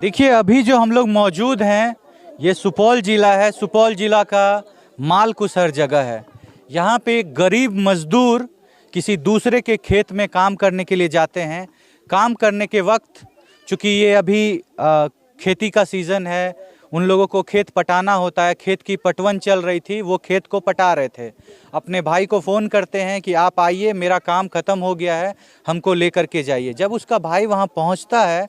देखिए अभी जो हम लोग मौजूद हैं ये सुपौल जिला है। सुपौल जिला का मालकुसर जगह है। यहाँ पे एक गरीब मजदूर किसी दूसरे के खेत में काम करने के लिए जाते हैं। काम करने के वक्त चूँकि ये अभी खेती का सीज़न है, उन लोगों को खेत पटाना होता है। खेत की पटवन चल रही थी, वो खेत को पटा रहे थे। अपने भाई को फ़ोन करते हैं कि आप आइए, मेरा काम ख़त्म हो गया है, हमको लेकर के जाइए। जब उसका भाई वहाँ पहुँचता है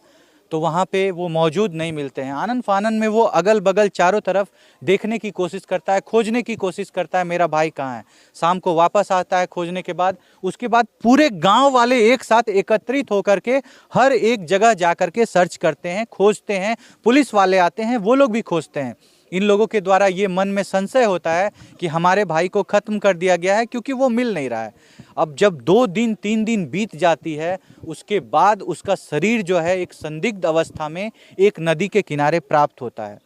तो वहाँ पे वो मौजूद नहीं मिलते हैं। आनन फानन में वो अगल बगल चारों तरफ देखने की कोशिश करता है, खोजने की कोशिश करता है, मेरा भाई कहाँ है। शाम को वापस आता है खोजने के बाद। उसके बाद पूरे गांव वाले एक साथ एकत्रित होकर के हर एक जगह जा कर के सर्च करते हैं, खोजते हैं। पुलिस वाले आते हैं, वो लोग भी खोजते हैं। इन लोगों के द्वारा ये मन में संशय होता है कि हमारे भाई को ख़त्म कर दिया गया है, क्योंकि वो मिल नहीं रहा है। अब जब 2 दिन 3 दिन बीत जाती है, उसके बाद उसका शरीर जो है एक संदिग्ध अवस्था में एक नदी के किनारे प्राप्त होता है।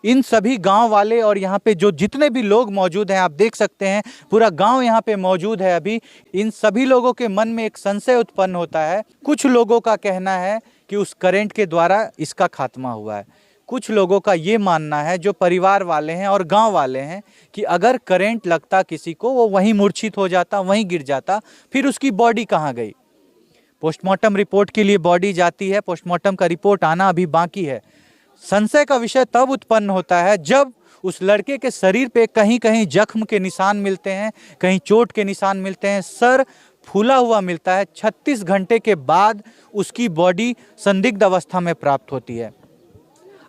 इन सभी गांव वाले और यहाँ पे जो जितने भी लोग मौजूद हैं, आप देख सकते हैं पूरा गांव यहाँ पे मौजूद है अभी। इन सभी लोगों के मन में एक संशय उत्पन्न होता है। कुछ लोगों का कहना है कि उस करंट के द्वारा इसका खात्मा हुआ है। कुछ लोगों का ये मानना है, जो परिवार वाले हैं और गांव वाले हैं, कि अगर करंट लगता किसी को, वो वहीं मूर्छित हो जाता, वहीं गिर जाता, फिर उसकी बॉडी कहाँ गई। पोस्टमार्टम रिपोर्ट के लिए बॉडी जाती है, पोस्टमार्टम का रिपोर्ट आना अभी बाकी है। संशय का विषय तब उत्पन्न होता है जब उस लड़के के शरीर पे कहीं कहीं जख्म के निशान मिलते हैं, कहीं चोट के निशान मिलते हैं, सर फूला हुआ मिलता है। 36 घंटे के बाद उसकी बॉडी संदिग्ध अवस्था में प्राप्त होती है।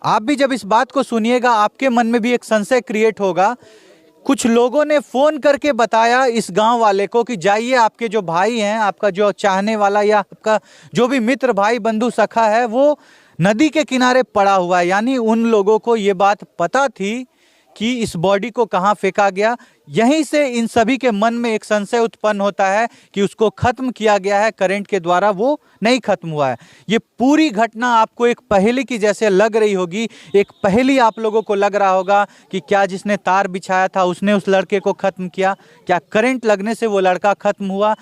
आप भी जब इस बात को सुनिएगा, आपके मन में भी एक संशय क्रिएट होगा। कुछ लोगों ने फ़ोन करके बताया इस गांव वाले को कि जाइए, आपके जो भाई हैं, आपका जो चाहने वाला या आपका जो भी मित्र, भाई, बंधु, सखा है, वो नदी के किनारे पड़ा हुआ है। यानी उन लोगों को ये बात पता थी कि इस बॉडी को कहाँ फेंका गया। यहीं से इन सभी के मन में एक संशय उत्पन्न होता है कि उसको खत्म किया गया है करंट के द्वारा, वो नहीं खत्म हुआ है। ये पूरी घटना आपको एक पहेली की जैसे लग रही होगी। एक पहेली आप लोगों को लग रहा होगा कि क्या जिसने तार बिछाया था उसने उस लड़के को खत्म किया, क्या करंट लगने से वो लड़का खत्म हुआ,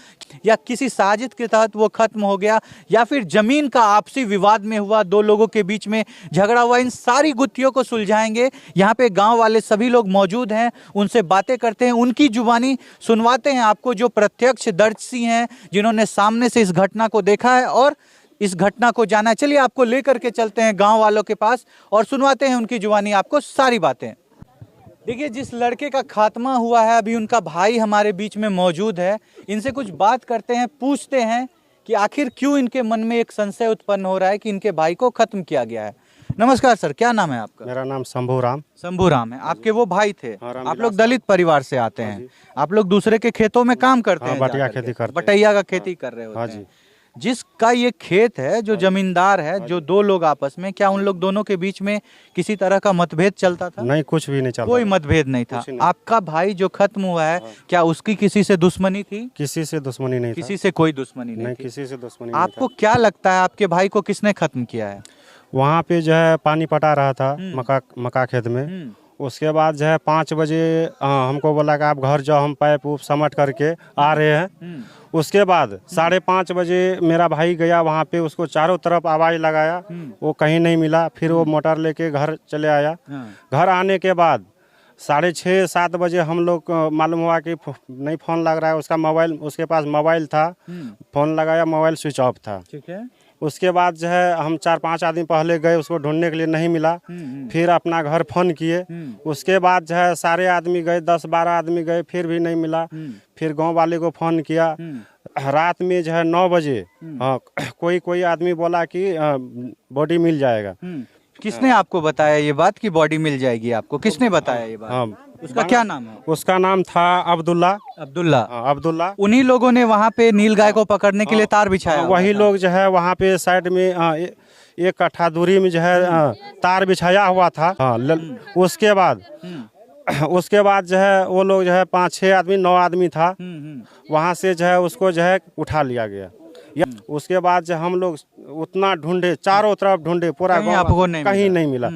या किसी साजिश के तहत वो खत्म हो गया, या फिर जमीन का आपसी विवाद में हुआ, 2 लोगों के बीच में झगड़ा हुआ। इन सारी गुत्थियों को सुलझाएंगे। यहाँ पे गाँव वाले सभी लोग मौजूद हैं, उनसे बातें करते हैं, उनकी जुबानी सुनवाते हैं आपको, जो प्रत्यक्षदर्शी हैं, जिन्होंने सामने से इस घटना को देखा है और इस घटना को जाना है। चलिए आपको लेकर के चलते हैं गांव वालों के पास और सुनवाते हैं उनकी जुबानी आपको सारी बातें। देखिए, जिस लड़के का खात्मा हुआ है, अभी उनका भाई हमारे बीच में मौजूद है। इनसे कुछ बात करते हैं, पूछते हैं कि आखिर क्यों इनके मन में एक संशय उत्पन्न हो रहा है कि इनके भाई को खत्म किया गया है। नमस्कार सर, क्या नाम है आपका? मेरा नाम शंभू राम। शंभू राम है। आपके वो भाई थे? हाँ, आप लोग दलित परिवार से आते हैं, आप लोग दूसरे के खेतों में काम करते हैं? बटिया खेती करते हैं। बटैया का खेती कर रहे होते हैं। जिसका ये खेत है, जो जमींदार है, जो 2 लोग आपस में, क्या उन लोग दोनों के बीच में किसी तरह का मतभेद चलता था? नहीं, कुछ भी नहीं चलता। कोई मतभेद नहीं था। आपका भाई जो खत्म हुआ है, क्या उसकी किसी से दुश्मनी थी? किसी से दुश्मनी नहीं, किसी से कोई दुश्मनी नहीं थी। किसी से दुश्मनी। आपको क्या लगता है आपके भाई को किसने खत्म किया है? वहाँ पे जो है पानी पटा रहा था मका खेत में। उसके बाद जो है 5 बजे हमको बोला कि आप घर जाओ, हम पाइप उप समट करके आ रहे हैं। उसके बाद 5:30 बजे मेरा भाई गया वहाँ पे, उसको चारों तरफ आवाज़ लगाया, वो कहीं नहीं मिला। फिर वो मोटर लेके घर चले आया। घर आने के बाद 6:30-7 बजे हम लोग मालूम हुआ कि नहीं फ़ोन लग रहा है। उसका मोबाइल, उसके पास मोबाइल था, फ़ोन लगाया, मोबाइल स्विच ऑफ था। ठीक है। उसके बाद जो है हम 4-5 आदमी पहले गए, उसको ढूंढने के लिए नहीं मिला। फिर अपना घर फ़ोन किए। उसके बाद जो है सारे आदमी गए, 10-12 आदमी गए, फिर भी नहीं मिला। फिर गांव वाले को फ़ोन किया। रात में जो है 9 बजे कोई आदमी बोला कि बॉडी मिल जाएगा। किसने आपको बताया ये बात कि बॉडी मिल जाएगी? आपको किसने बताया ये बात? हाँ। उसका क्या नाम है? उसका नाम था अब्दुल्ला। अब्दुल्ला। उन्हीं लोगों ने वहाँ पे नील गाय को पकड़ने के लिए तार बिछाया? वही लोग जो है वहाँ पे साइड में 1 कट्ठा दूरी में जो है तार बिछाया हुआ था। उसके बाद जो है वो लोग जो है 5-6 आदमी, 9 आदमी था, वहाँ से जो है उसको जो है उठा लिया गया। उसके बाद जो हम लोग उतना ढूंढे, चारों तरफ ढूंढे, पूरा गाँव, कहीं नहीं मिला।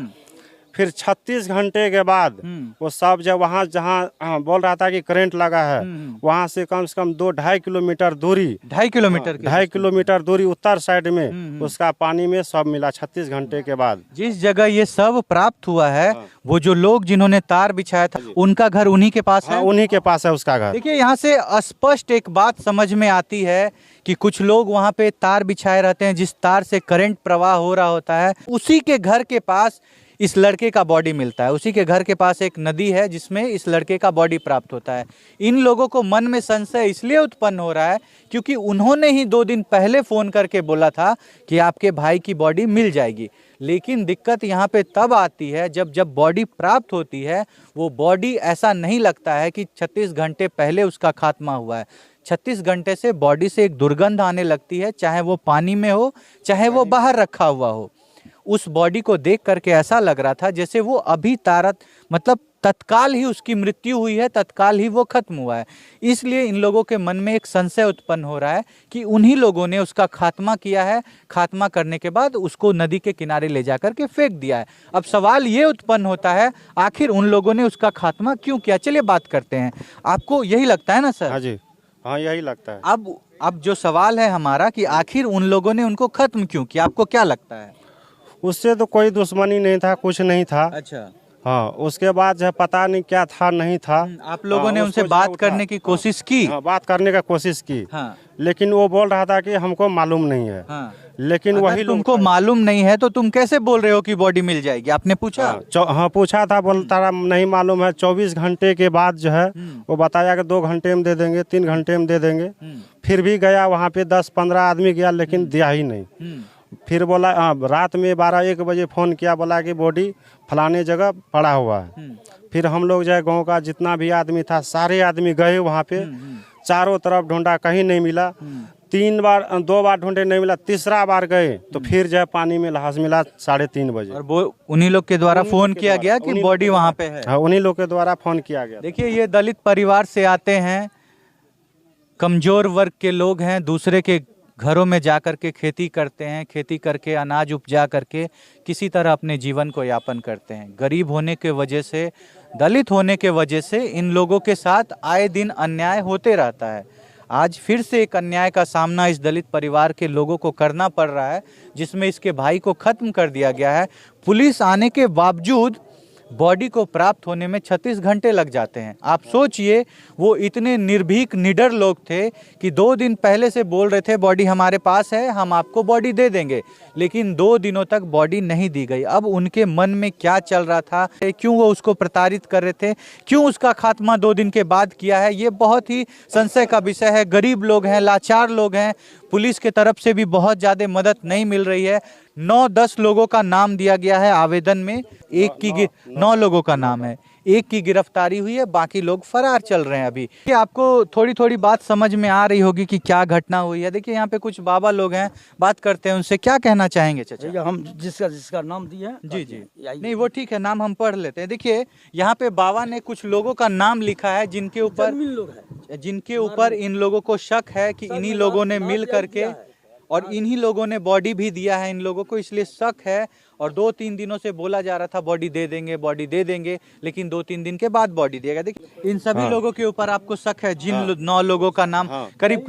फिर 36 घंटे के बाद वो सब जब वहाँ जहाँ बोल रहा था कि करंट लगा है, वहाँ से कम 2-2.5 किलोमीटर दूरी, 2.5 किलोमीटर दूरी उत्तर साइड में उसका पानी में सब मिला 36 घंटे के बाद। जिस जगह ये सब प्राप्त हुआ है, वो जो लोग जिन्होंने तार बिछाया था, उनका घर उन्हीं के पास है। उन्हीं के पास है उसका घर। देखिए, यहाँ से स्पष्ट एक बात समझ में आती है कि कुछ लोग वहाँ पे तार बिछाए रहते हैं, जिस तार से करंट प्रवाह हो रहा होता है, उसी के घर के पास इस लड़के का बॉडी मिलता है। उसी के घर के पास एक नदी है जिसमें इस लड़के का बॉडी प्राप्त होता है। इन लोगों को मन में संशय इसलिए उत्पन्न हो रहा है क्योंकि उन्होंने ही 2 दिन पहले फ़ोन करके बोला था कि आपके भाई की बॉडी मिल जाएगी। लेकिन दिक्कत यहाँ पे तब आती है जब बॉडी प्राप्त होती है, वो बॉडी ऐसा नहीं लगता है कि 36 घंटे पहले उसका खात्मा हुआ है। 36 घंटे से बॉडी से एक दुर्गंध आने लगती है, चाहे वो पानी में हो, चाहे वो बाहर रखा हुआ हो। उस बॉडी को देख करके ऐसा लग रहा था जैसे वो अभी मतलब तत्काल ही उसकी मृत्यु हुई है, तत्काल ही वो खत्म हुआ है। इसलिए इन लोगों के मन में एक संशय उत्पन्न हो रहा है कि उन्हीं लोगों ने उसका खात्मा किया है। खात्मा करने के बाद उसको नदी के किनारे ले जाकर के फेंक दिया है। अब सवाल ये उत्पन्न होता है, आखिर उन लोगों ने उसका खात्मा क्यों किया? चलिए बात करते हैं। आपको यही लगता है ना सर? हाँ जी, हाँ यही लगता है। अब जो सवाल है हमारा कि आखिर उन लोगों ने उनको खत्म क्यों किया, आपको क्या लगता है? उससे तो कोई दुश्मनी नहीं था, कुछ नहीं था। अच्छा, हाँ, उसके बाद जो पता नहीं क्या था, नहीं था। आप लोगों ने उनसे बात करने की कोशिश की? हाँ, बात करने का कोशिश की। हाँ। लेकिन वो बोल रहा था कि हमको मालूम नहीं है। हाँ। लेकिन वही तुमको मालूम नहीं है तो तुम कैसे बोल रहे हो कि बॉडी मिल जाएगी? आपने पूछा? हाँ पूछा था, बोलता रहा नहीं मालूम है। 24 घंटे के बाद जो है वो बताया कि 2 घंटे में दे देंगे, 3 घंटे में दे देंगे। फिर भी गया वहाँ पे 10-15 आदमी गया, लेकिन दिया ही नहीं। फिर बोला रात में 12-1 बजे फ़ोन किया, बोला कि बॉडी फलाने जगह पड़ा हुआ है। फिर हम लोग जो है गाँव का जितना भी आदमी था, सारे आदमी गए वहाँ पे, चारों तरफ ढूंढा, कहीं नहीं मिला। 2 बार ढूंढे, नहीं मिला। तीसरा बार गए तो फिर जो है पानी में लाश मिला 3:30 बजे। और वो उन्हीं लोग के द्वारा फोन किया गया कि बॉडी वहाँ पे है? हाँ, उन्हीं लोग के द्वारा फोन किया गया। देखिए, ये दलित परिवार से आते हैं, कमजोर वर्ग के लोग हैं, दूसरे के घरों में जा कर के खेती करते हैं, खेती करके अनाज उपजा करके किसी तरह अपने जीवन को यापन करते हैं। गरीब होने के वजह से, दलित होने के वजह से इन लोगों के साथ आए दिन अन्याय होते रहता है। आज फिर से एक अन्याय का सामना इस दलित परिवार के लोगों को करना पड़ रहा है, जिसमें इसके भाई को खत्म कर दिया गया है। पुलिस आने के बावजूद बॉडी को प्राप्त होने में 36 घंटे लग जाते हैं। आप सोचिए, वो इतने निर्भीक निडर लोग थे कि 2 दिन पहले से बोल रहे थे बॉडी हमारे पास है, हम आपको बॉडी दे देंगे, लेकिन 2 दिनों तक बॉडी नहीं दी गई। अब उनके मन में क्या चल रहा था, क्यों वो उसको प्रताड़ित कर रहे थे, क्यों उसका खात्मा 2 दिन के बाद किया है, ये बहुत ही संशय का विषय है। गरीब लोग हैं, लाचार लोग हैं, पुलिस के तरफ से भी बहुत ज़्यादा मदद नहीं मिल रही है। 9-10 लोगों का नाम दिया गया है आवेदन में, 9 लोगों का नाम है, 1 की गिरफ्तारी हुई है, बाकी लोग फरार चल रहे हैं। अभी आपको थोड़ी थोड़ी बात समझ में आ रही होगी कि क्या घटना हुई है। देखिए, यहाँ पे कुछ बाबा लोग हैं, बात करते हैं उनसे। क्या कहना चाहेंगे चाचा? हम जिसका नाम दिए हैं। जी, नहीं वो ठीक है, नाम हम पढ़ लेते हैं। देखिए, यहाँ पे बाबा ने कुछ लोगों का नाम लिखा है जिनके ऊपर इन लोगों को शक है कि इन्हीं लोगों ने मिल करके, और इन्हीं लोगों ने बॉडी भी दिया है इन लोगों को, इसलिए शक है। और 2-3 दिनों से बोला जा रहा था बॉडी दे देंगे, लेकिन 2-3 दिन के बाद बॉडी दिएगा। देखिए, इन सभी लोगों के ऊपर आपको शक है, जिन 9 लोगों का नाम करीब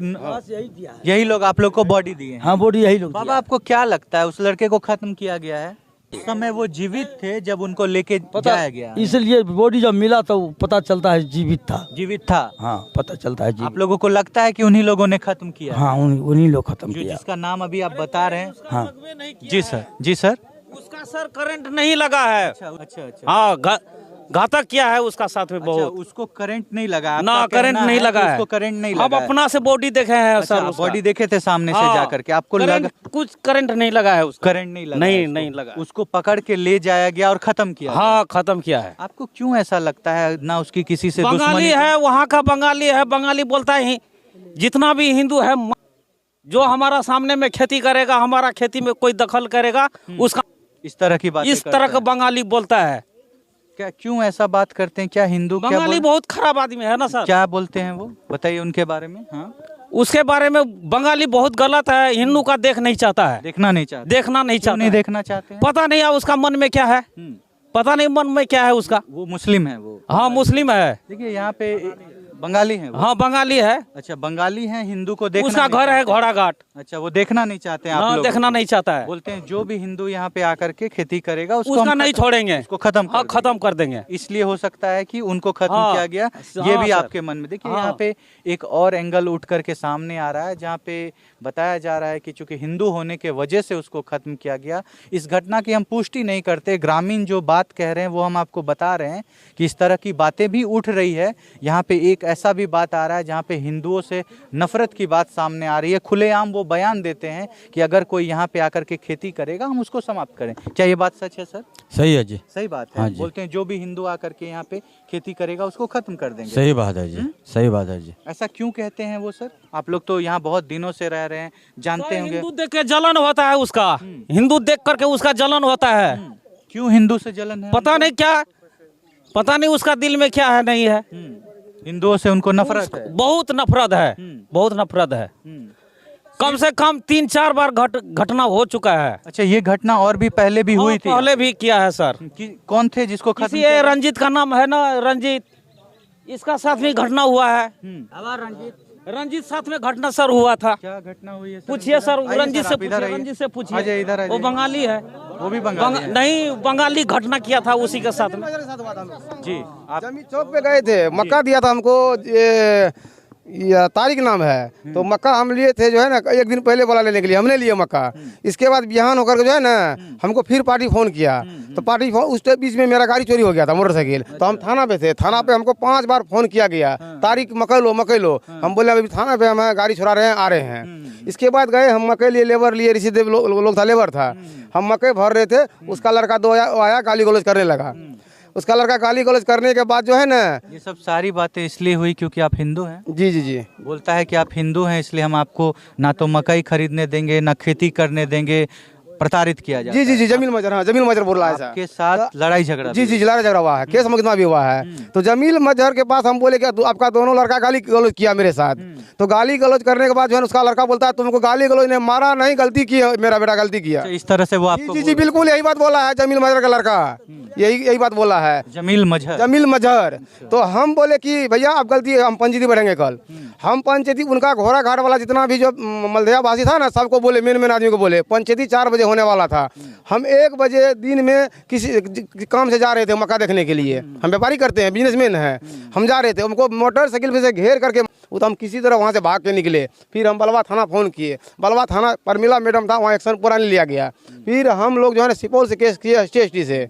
यही लोग आप लोग को बॉडी दिए। हाँ, बॉडी यही लोग। बाबा, आपको क्या लगता है उस लड़के को खत्म किया गया है? उस समय वो जीवित थे जब उनको लेके जाया गया, इसलिए बॉडी जब मिला तो पता चलता है जीवित था। हाँ, पता चलता है जीवित। आप लोगों को लगता है कि उन्हीं लोगों ने खत्म किया? हाँ, उन्हीं लोग खत्म किया। जिसका नाम अभी आप बता रहे हैं? हाँ जी सर। उसका सर करंट नहीं लगा है। अच्छा। हाँ, घातक किया है उसका साथ में बहुत। उसको करंट नहीं लगा? ना, करंट नहीं लगा है। उसको करंट नहीं लगा? अब अपना से बॉडी देखे हैं सर। बॉडी देखे थे सामने से जा करके? आपको लगा कुछ करंट नहीं लगा है उसका? करंट नहीं लगा? नहीं लगा। उसको पकड़ के ले जाया गया और खत्म किया? हाँ, खत्म किया है। आपको क्यों ऐसा लगता है? ना उसकी किसी से बंगाली है, वहाँ का बंगाली है। बंगाली बोलता है जितना भी हिंदू है, जो हमारा सामने में खेती करेगा, हमारा खेती में कोई दखल करेगा, उसका इस तरह की बात, इस तरह का बंगाली बोलता है। क्या, क्यों ऐसा बात करते हैं? क्या हिंदू बंगाली बहुत खराब आदमी है ना सर? क्या बोलते हैं वो, बताइए उनके बारे में। हाँ, उसके बारे में बंगाली बहुत गलत है। हिंदू का देखना नहीं चाहता है। देखना नहीं चाहते? नहीं नहीं देखना चाहते हैं? पता नहीं है उसका मन में क्या है। पता नहीं मन में क्या है उसका। वो मुस्लिम है वो। हाँ मुस्लिम है। देखिए यहाँ पे बंगाली है वो। हाँ बंगाली है। अच्छा बंगाली है, हिंदू को देखना उसका नहीं घर है चाहते। घोड़ा घाट। अच्छा वो देखना नहीं चाहते हैं आप हाँ लोग। देखना नहीं चाहता है। बोलते हैं जो भी हिंदू यहाँ पे आकर के खेती करेगा उसको उसका हम नहीं छोड़ेंगे, उसको खत्म हाँ कर देंगे। खत्म कर देंगे। इसलिए हो सकता है कि उनको खत्म हाँ, किया गया, हाँ, ये भी सर। आपके मन में। देखिए हाँ। यहाँ पे एक और एंगल उठ करके सामने आ रहा है जहाँ पे बताया जा रहा है कि चूंकि हिंदू होने के वजह से उसको खत्म किया गया। इस घटना की हम पुष्टि नहीं करते, ग्रामीण जो बात कह रहे हैं वो हम आपको बता रहे हैं कि इस तरह की बातें भी उठ रही है। यहाँ पे एक ऐसा भी बात आ रहा है जहाँ पे हिंदुओं से नफरत की बात सामने आ रही है। खुलेआम वो बयान देते हैं कि अगर कोई यहाँ पे आकर के खेती करेगा हम उसको समाप्त करें। क्या ये बात सच है सर? सही है जी। सही बात है। हाँ जी। बोलते हैं जो भी हिंदू आकर के यहाँ पे खेती करेगा उसको खत्म कर देंगे। सही बात है जी। सही बात है जी। ऐसा क्यों कहते हैं वो सर? आप लोग तो यहाँ बहुत दिनों से रह रहे हैं, जानते होंगे। हिंदू देख के जलन होता है उसका, हिंदू देख करके उसका जलन होता है। क्यों हिंदू से जलन है? पता नहीं क्या, पता नहीं उसका दिल में क्या है नहीं है। हिंदुओं से उनको नफरत है। बहुत नफरत है, बहुत नफरत है। कम से कम 3-4 बार घटना हो चुका है। अच्छा ये घटना और भी पहले भी हुई थी? पहले भी किया है सर। कौन थे जिसको खत्म किसी किया ये गया? रंजीत का नाम है ना, रंजीत, इसका साथ में घटना हुआ है। रंजीत साथ में घटना सर हुआ था। क्या घटना हुई है सर? पूछिए सर, आइए रंजीत सर, से आप इधर पूछिए, आइए। रंजीत से आ पूछिए। जाइए, इधर आ वो जाइए। बंगाली है। वो भी बंगाली है। नहीं, बंगाली घटना किया था उसी के साथ में। जी आप जमीन चौक पे गए थे, मक्का दिया था हमको, ये तारिक नाम है। तो मक्का हम लिए थे जो है ना, एक दिन पहले बोला लेने के लिए, हमने लिए मक्का। इसके बाद बिहान होकर के जो है ना हमको फिर पार्टी फोन किया। तो पार्टी फोन उस बीच में मेरा गाड़ी चोरी हो गया था, मोटरसाइकिल। तो हम थाना पे थे, थाना पे हमको 5 बार फोन किया गया, तारिक मकई लो। हम बोले अभी थाना पे हम गाड़ी छुड़ा रहे हैं, आ रहे हैं। इसके बाद गए हम मकई लिए, लेबर लिए, ऋषिदेव लोग था, लेबर था। हम मकई भर रहे थे, उसका लड़का 2 आया, गाली गलौज करने लगा। उसका लड़का गाली गलौज करने के बाद जो है ना, ये सब सारी बातें इसलिए हुई क्योंकि आप हिंदू हैं। जी जी जी, बोलता है कि आप हिंदू हैं इसलिए हम आपको ना तो मकई खरीदने देंगे ना खेती करने देंगे, प्रताड़ित किया जाता जी जी है। जी, जमील मजहर, हाँ जमील मजहर बोल रहा है ऐसा। आपके साथ लड़ाई झगड़ा जी भी जी, लड़ाई झगड़ा हुआ है, केस मुकदमा भी हुआ है। तो जमील मजहर के पास हम बोले कि आपका दोनों लड़का गाली गलौज किया मेरे साथ। तो गाली गलौज करने के बाद जो है उसका लड़का बोलता है तुमको गाली गलौज ने मारा नहीं, गलती की है, मेरा बेटा गलती किया। अच्छा, इस तरह से वो जी आपको जी जी, बिल्कुल यही बात बोला है जमील मजहर का लड़का, यही बात बोला है जमील मजहर। जमील मजहर। तो हम बोले कि भैया आप गलती है, हम पंचायती बढ़ेंगे कल। हम पंचायती उनका घोड़ा घाट वाला जितना भी जो मलदयाबासी था ना, सबको बोले, मेन आदमी को बोले, पंचायती 4 बजे होने वाला था। हम 1 बजे दिन में किसी काम से जा रहे थे मक्का देखने के लिए। हम व्यापारी करते हैं, बिजनेसमैन हैं। हम जा रहे थे, हमको मोटरसाइकिल पे से घेर करके, तो हम किसी तरह वहाँ से भाग के निकले। फिर हम बलवा थाना फ़ोन किए, बलवा थाना परमिला मैडम था, वहाँ एक्शन पूरा नहीं लिया गया। फिर हम लोग जो है ना सुपौल से केस किए ST से।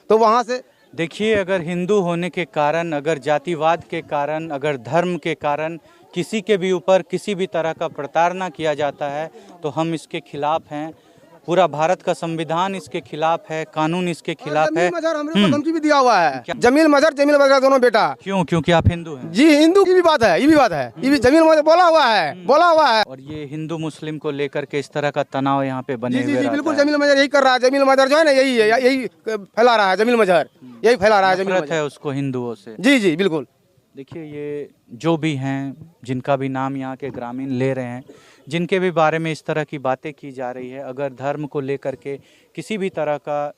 तो वहाँ से देखिए, अगर हिंदू होने के कारण, अगर जातिवाद के कारण, अगर धर्म के कारण किसी के भी ऊपर किसी भी तरह का प्रताड़ना किया जाता है तो हम इसके खिलाफ हैं। पूरा भारत का संविधान इसके खिलाफ है, कानून इसके खिलाफ है। जमील मजहर हमने को धमकी भी दिया हुआ है। जमील मजहर दोनों बेटा। क्यों? क्योंकि आप हिंदू हैं। जी, हिंदू की भी बात है, ये भी बात है, ये भी जमील मजहर बोला हुआ है। और ये हिंदू मुस्लिम को लेकर के इस तरह का तनाव यहाँ पे बने जी जी हुए जी, रहता बिल्कुल है। जमील मजहर यही कर रहा है। जमील मजहर जो है ना, यही फैला रहा है। जमील मजहर यही फैला रहा है। जमील नफरत मजहर, है उसको हिंदुओं से। जी जी बिल्कुल। देखिए, ये जो भी हैं, जिनका भी नाम यहाँ के ग्रामीण ले रहे हैं, जिनके भी बारे में इस तरह की बातें की जा रही है, अगर धर्म को लेकर के किसी भी तरह का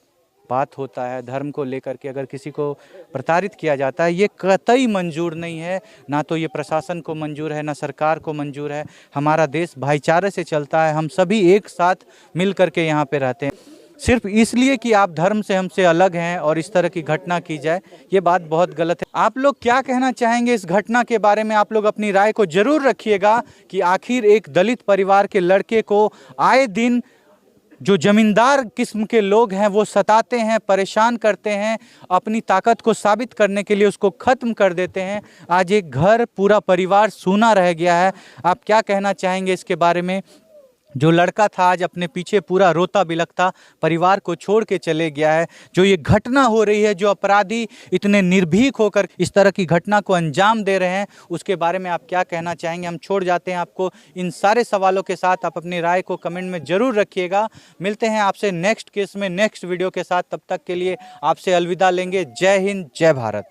बात होता है, धर्म को लेकर के अगर किसी को प्रताड़ित किया जाता है, ये कतई मंजूर नहीं है। ना तो ये प्रशासन को मंजूर है, ना सरकार को मंजूर है। हमारा देश भाईचारे से चलता है, हम सभी एक साथ मिल करके यहाँ पे रहते हैं। सिर्फ इसलिए कि आप धर्म से हमसे अलग हैं और इस तरह की घटना की जाए, ये बात बहुत गलत है। आप लोग क्या कहना चाहेंगे इस घटना के बारे में? आप लोग अपनी राय को जरूर रखिएगा कि आखिर एक दलित परिवार के लड़के को आए दिन जो जमींदार किस्म के लोग हैं वो सताते हैं, परेशान करते हैं, अपनी ताकत को साबित करने के लिए उसको ख़त्म कर देते हैं। आज एक घर, पूरा परिवार सूना रह गया है। आप क्या कहना चाहेंगे इसके बारे में? जो लड़का था आज अपने पीछे पूरा रोता बिलखता परिवार को छोड़ के चले गया है। जो ये घटना हो रही है, जो अपराधी इतने निर्भीक होकर इस तरह की घटना को अंजाम दे रहे हैं, उसके बारे में आप क्या कहना चाहेंगे? हम छोड़ जाते हैं आपको इन सारे सवालों के साथ। आप अपनी राय को कमेंट में ज़रूर रखिएगा। मिलते हैं आपसे नेक्स्ट केस में, नेक्स्ट वीडियो के साथ। तब तक के लिए आपसे अलविदा लेंगे। जय हिंद, जय भारत।